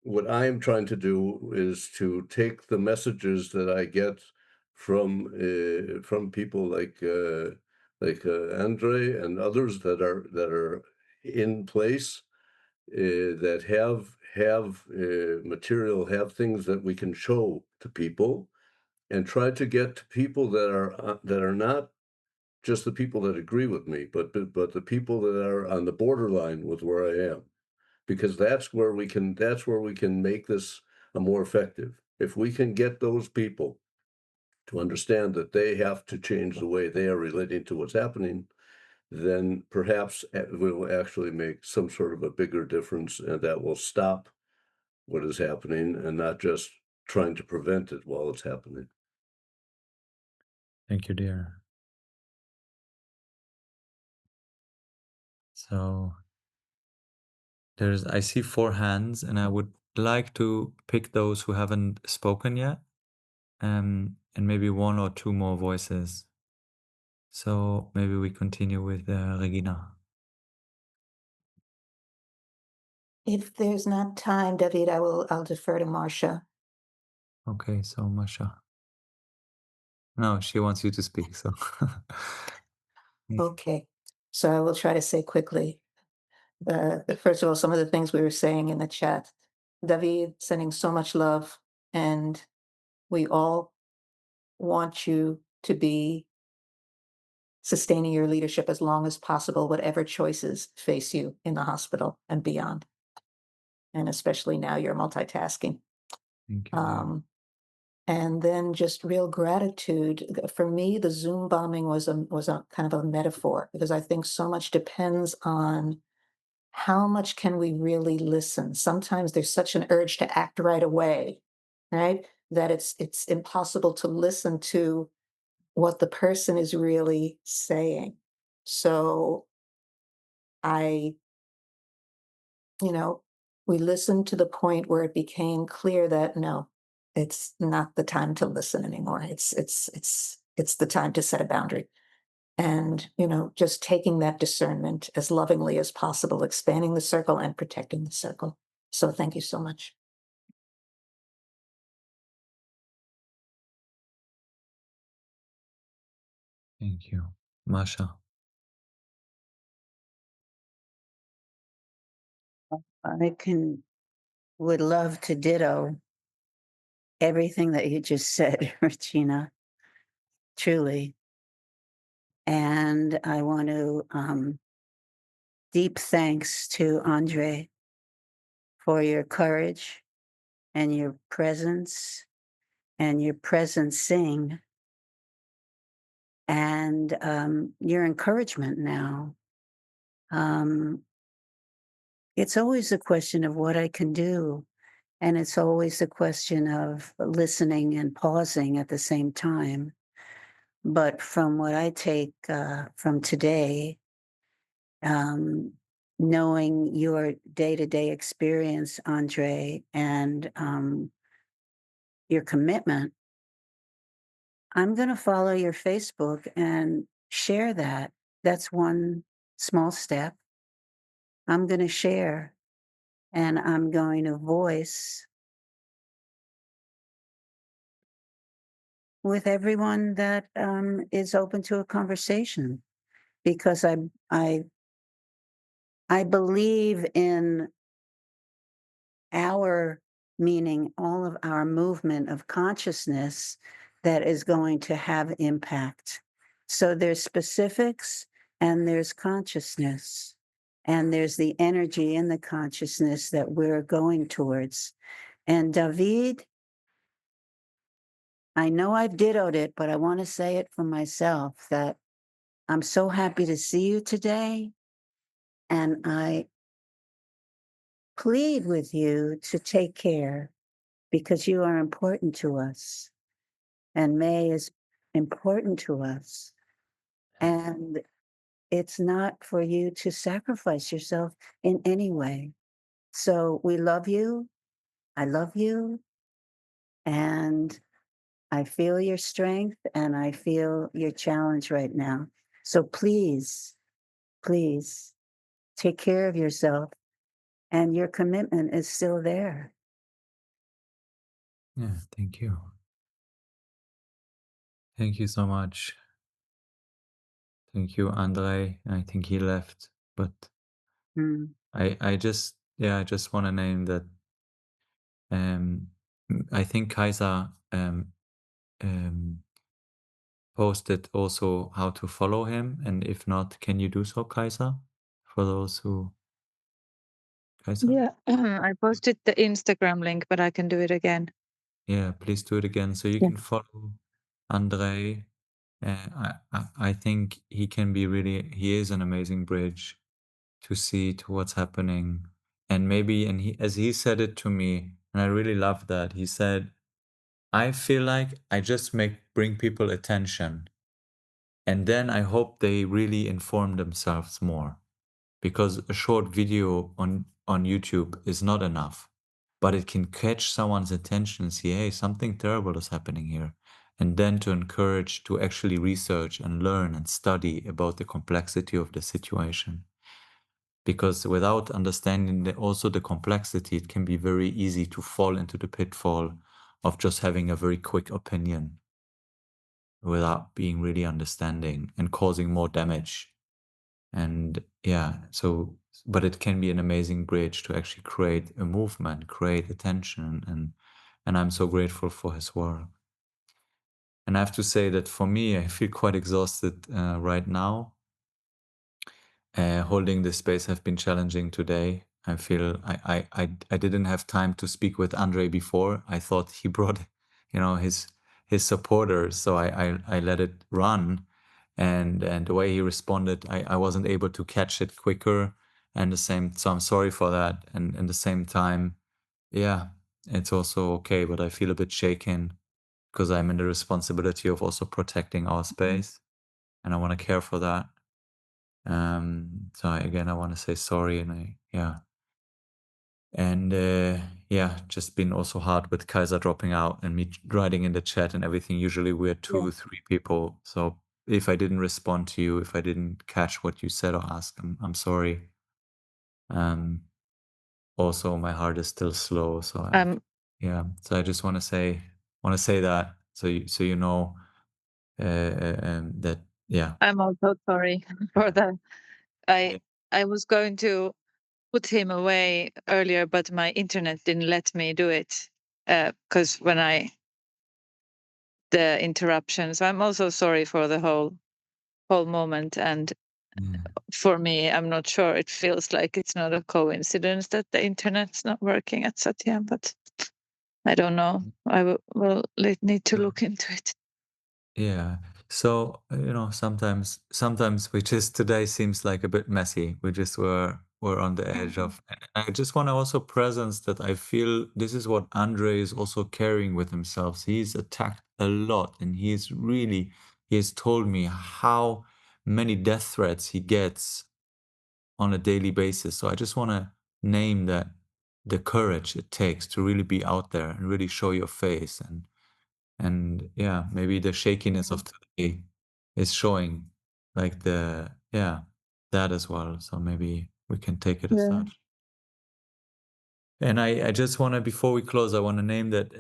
what I'm trying to do is to take the messages that I get from people like Andrey and others that are in place, that have material, have things that we can show to people, and try to get to people that are not just the people that agree with me, but the people that are on the borderline with where I am, because that's where we can make this more effective. If we can get those people to understand that they have to change the way they are relating to what's happening, then perhaps we'll actually make some sort of a bigger difference, and that will stop what is happening and not just trying to prevent it while it's happening. Thank you, dear. So I see 4 hands, and I would like to pick those who haven't spoken yet, and maybe 1 or 2 more voices. So maybe we continue with Regina. If there's not time, David, I'll defer to Marcia. Okay, so Masha. No, she wants you to speak, so. Okay, so I will try to say quickly. First of all, some of the things we were saying in the chat. David, sending so much love, and we all want you to be sustaining your leadership as long as possible, whatever choices face you in the hospital and beyond. And especially now you're multitasking. Thank you, dear. And then just real gratitude. For me, the Zoom bombing was a kind of a metaphor, because I think so much depends on how much can we really listen. Sometimes there's such an urge to act right away, right? That it's impossible to listen to what the person is really saying. So I, we listened to the point where it became clear that no, it's not the time to listen anymore. It's the time to set a boundary. And, just taking that discernment as lovingly as possible, expanding the circle and protecting the circle. So thank you so much. Thank you. Masha. Would love to ditto everything that you just said, Regina, truly. And I want to deep thanks to Andrey for your courage and your presence and your presencing and your encouragement now. It's always a question of what I can do. And it's always a question of listening and pausing at the same time. But from what I take from today, knowing your day-to-day experience, Andrey, and your commitment, I'm going to follow your Facebook and share that. That's one small step. I'm going to share, and I'm going to voice with everyone that is open to a conversation, because I believe in our meaning all of our movement of consciousness that is going to have impact. So there's specifics and there's consciousness, and there's the energy in the consciousness that we're going towards. And David, I know I've dittoed it, but I want to say it for myself that I'm so happy to see you today. And I plead with you to take care, because you are important to us. And May is important to us. And it's not for you to sacrifice yourself in any way. So we love you. I love you. And I feel your strength and I feel your challenge right now. So please, please take care of yourself. And your commitment is still there. Yeah, thank you. Thank you so much. Thank you, Andrei. I think he left, but I just want to name that I think Kaiser posted also how to follow him, and if not, can you do so, Kaisa? For those who Kaisa? Yeah, I posted the Instagram link, but I can do it again. Yeah, please do it again so you Yeah. can follow Andrey. I think he can be really, he is an amazing bridge to see to what's happening. And maybe, and he, as he said it to me, and I really love that, he said, I feel like I just bring people attention. And then I hope they really inform themselves more, because a short video on YouTube is not enough, but it can catch someone's attention and see, hey, something terrible is happening here. And then to encourage to actually research and learn and study about the complexity of the situation. Because without understanding also the complexity, it can be very easy to fall into the pitfall of just having a very quick opinion without being really understanding and causing more damage. And yeah, so, but it can be an amazing bridge to actually create a movement, create attention, and I'm so grateful for his work. And I have to say that for me, I feel quite exhausted right now. Holding this space have been challenging today. I feel I didn't have time to speak with Andrey before. I thought he brought, his supporters, so I let it run, and the way he responded, I wasn't able to catch it quicker, and so I'm sorry for that. And at the same time, yeah, it's also okay, but I feel a bit shaken because I'm in the responsibility of also protecting our space, and I want to care for that. So again, I want to say sorry, and just been also hard with Kaiser dropping out and me writing in the chat and everything. Usually we're two, three people. So if I didn't respond to you, if I didn't catch what you said or ask, I'm sorry. Also my heart is still slow. So so I just want to say that so you know that I'm also sorry for that. I was going to put him away earlier, but my internet didn't let me do it because the interruption. So I'm also sorry for the whole moment. And for me, I'm not sure. It feels like it's not a coincidence that the internet's not working at SATYAM, but I don't know. I will need to look into it. Yeah. So, sometimes we just today seems like a bit messy. We just were on the edge of, and I just want to also presence that I feel this is what Andrey is also carrying with himself. He's attacked a lot, and he has told me how many death threats he gets on a daily basis. So I just want to name that the courage it takes to really be out there and really show your face, and yeah, maybe the shakiness of today is showing like that as well. So maybe we can take it as such. And I just want to, before we close, I want to name that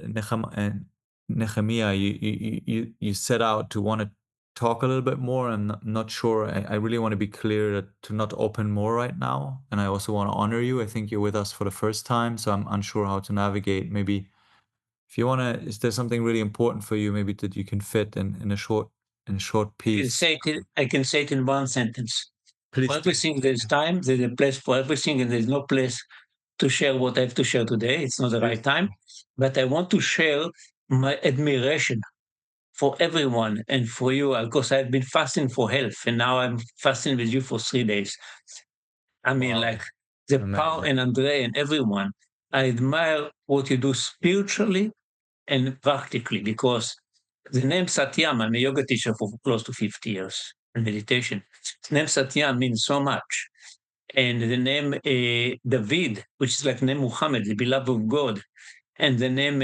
Nehemiah, you set out to want to talk a little bit more. I'm not sure. I really want to be clear to not open more right now. And I also want to honor you. I think you're with us for the first time, so I'm unsure how to navigate. Maybe if you want to, is there something really important for you, maybe that you can fit in a short piece? I can say it in one sentence. Please. For everything, there's time, there's a place for everything, and there's no place to share what I have to share today. It's not the right time. But I want to share my admiration for everyone and for you, because I've been fasting for health, and now I'm fasting with you for 3 days. I mean, Wow. like the Amazing. power and Andrei and everyone. I admire what you do spiritually and practically, because the name Satyam, I'm a yoga teacher for close to 50 years in meditation. The name Satyam means so much. And the name David, which is like the name Muhammad, the beloved of God, and the name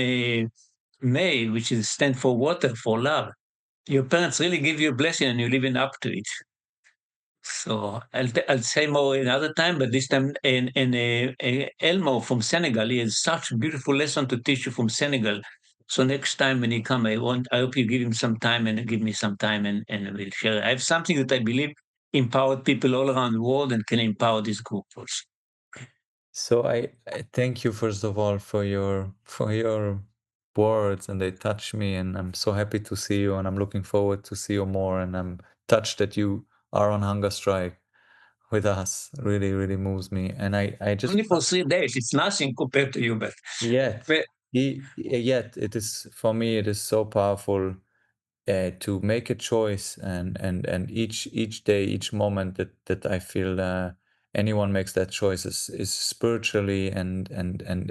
May, which is stand for water, for love. Your parents really give you a blessing and you're living up to it. So I'll say more another time, but this time Elmo from Senegal, he has such a beautiful lesson to teach you from Senegal. So next time when he come, I hope you give him some time and give me some time, and we'll share. I have something that I believe empowered people all around the world and can empower this group also. So I thank you first of all for your words and they touch me, and I'm so happy to see you, and I'm looking forward to see you more, and I'm touched that you are on hunger strike with us. Really, really moves me. And I just Only for 3 days, it's nothing compared to you, but yet but yet it is, for me, it is so powerful to make a choice, and each day, each moment that I feel anyone makes that choice is spiritually and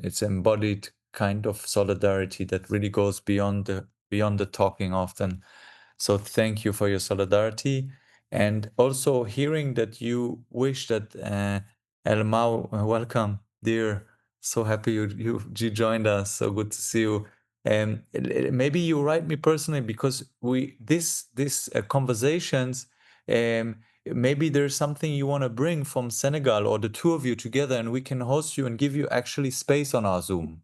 it's embodied kind of solidarity that really goes beyond the talking often. So thank you for your solidarity, and also hearing that you wish that Elmau, welcome, dear. So happy you joined us. So good to see you. Maybe you write me personally, because this conversations, maybe there's something you want to bring from Senegal, or the two of you together, and we can host you and give you actually space on our Zoom.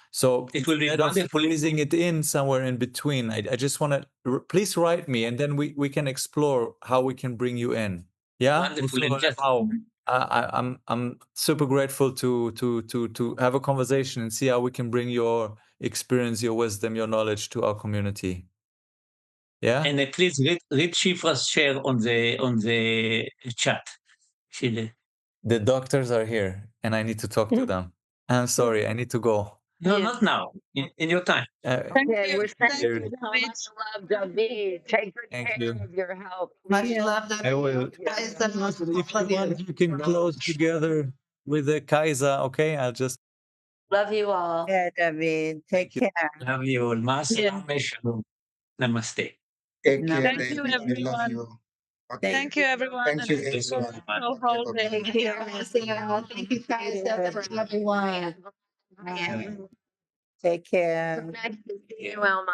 So it will be instead of wonderful. squeezing it in somewhere in between, I just want to, please write me, and then we can explore how we can bring you in. Yeah. Wonderful. And Also, just how I'm super grateful to have a conversation and see how we can bring your experience, your wisdom, your knowledge to our community. Yeah. and please read Shifra's share on the chat. The doctors are here, and I need to talk to them. I'm sorry, I need to go. No, not now. In your time. Thank Okay, you. we're sending Thank you you, so David. much love, David. Take good Thank care you. of your health. Much please. love, I will. Guys, the most If you want, you can close together with the Kaiser. Okay, I'll just. love you all. Yeah, David, take Thank you. care. Love you all. Yeah. Shalom. Namaste. Take No, care, Thank you, David. We love everyone. you. Okay. Thank you, everyone. Thank And you, thank you for everyone. the Okay, whole bye-bye. day. Thank you, Thank you, guys, everyone. Bye. take care. Nice to see you, Elmo.